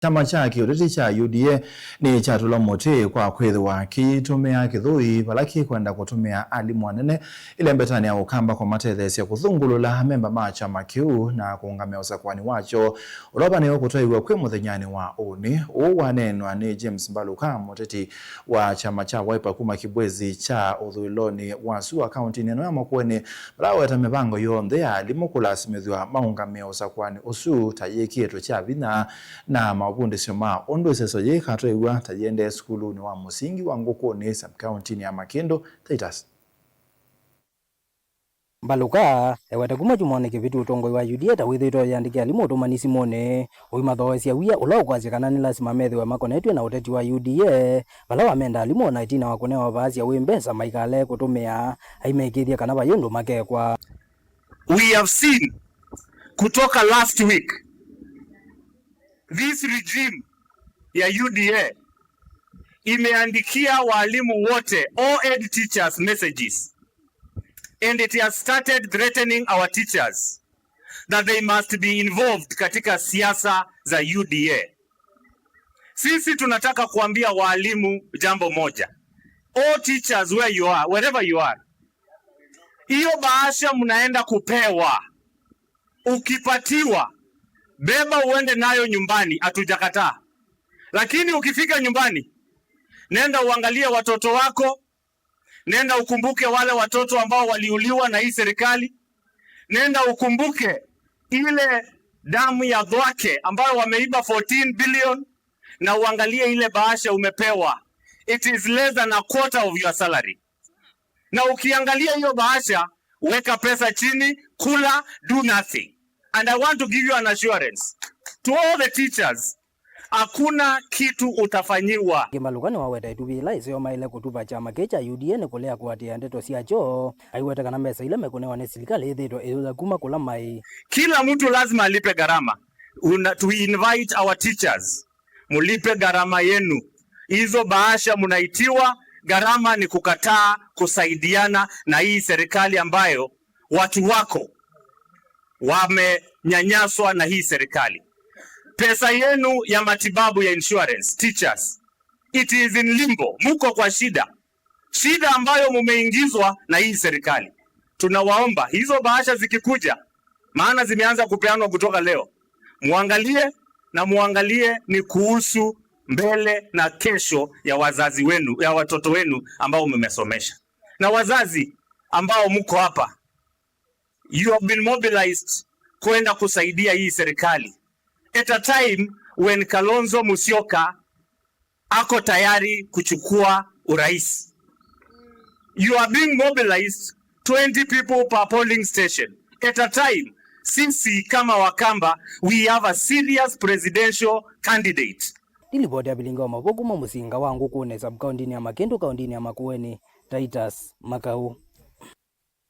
Chama chake ureti cha UDA ni chatula mote kwa kwethwa kitumia kithui balaki kwenda kutumia alimu anene ile mbetani ya ukamba kwa matethesi ya kuthungulula memba ma chama kiu na kuungamia usakwani wacho uroba ni okutoiwa kwe muthenyani wa uni uwanenwa ni James Mbaluka moteti wa chama cha Wiper kuma kibwezi cha uthuiloni wa Sua County neno ya makueni balawe ta mibango yonthe alimu kulasimithwa maungamia usakwani usu tayeki etu cha vina na mabundi sema ondo seso ye katwewa tayende skulu ni wa musingi wa ngoko ni sub county ni ya Makendo Titus Mbaluka ewete kuma jumone kivitu utongo wa UDA ta withito yandike alimu otomanisi mone oima thoesia wia ulo kwazikana ni lazima methwe makonetwe na uteti wa UDA bala wamenda alimu na itina wakonewa baadhi ya wembesa maikale kutumia aimekithia kana bayendo makekwa. We have seen kutoka last week this regime ya UDA imeandikia walimu wote all ed teachers messages and it has started threatening our teachers that they must be involved katika siasa za UDA. Sisi tunataka kuambia walimu jambo moja. All teachers where you are, wherever you are. Hiyo bahasha mnaenda kupewa. Ukipatiwa beba uende nayo nyumbani, hatujakataa. Lakini ukifika nyumbani, nenda uangalie watoto wako, nenda ukumbuke wale watoto ambao waliuliwa na hii serikali, nenda ukumbuke ile damu ya dhwake ambayo wameiba 14 billion na uangalie ile bahasha umepewa. It is less than a quarter of your salary. Na ukiangalia hiyo bahasha, weka pesa chini, kula, do nothing. And I want to give you an assurance to all the teachers, hakuna kitu utafanyiwa. Mbaluka ni waweta itubila isio maile kutupa chama kecha UDA ni kulea kuatia ndeto siacho aiweta kana mesa ile mekonewa ni serikali ithito iuza kuma kula mai. Kila mtu lazima alipe gharama. To invite our teachers, mulipe gharama yenu. Hizo bahasha munaitiwa, gharama ni kukataa kusaidiana na hii serikali ambayo watu wako wamenyanyaswa na hii serikali. Pesa yenu ya matibabu ya insurance, teachers, it is in limbo. Muko kwa shida. Shida ambayo mumeingizwa na hii serikali. Tunawaomba hizo bahasha zikikuja, maana zimeanza kupeanwa kutoka leo, muangalie ni kuhusu mbele na kesho ya wazazi wenu, ya watoto wenu ambao mmesomesha. Na wazazi ambao mko hapa, you have been mobilized kwenda kusaidia hii serikali at a time when Kalonzo Musyoka ako tayari kuchukua urais. You are being mobilized 20 people per polling station at a time sisi kama Wakamba we have a serious presidential candidate. Dilibodi ya bilinga wa mabogu musinga wangu kune sub county ni ya Makendo, county ni ya Makueni, Titus Makau.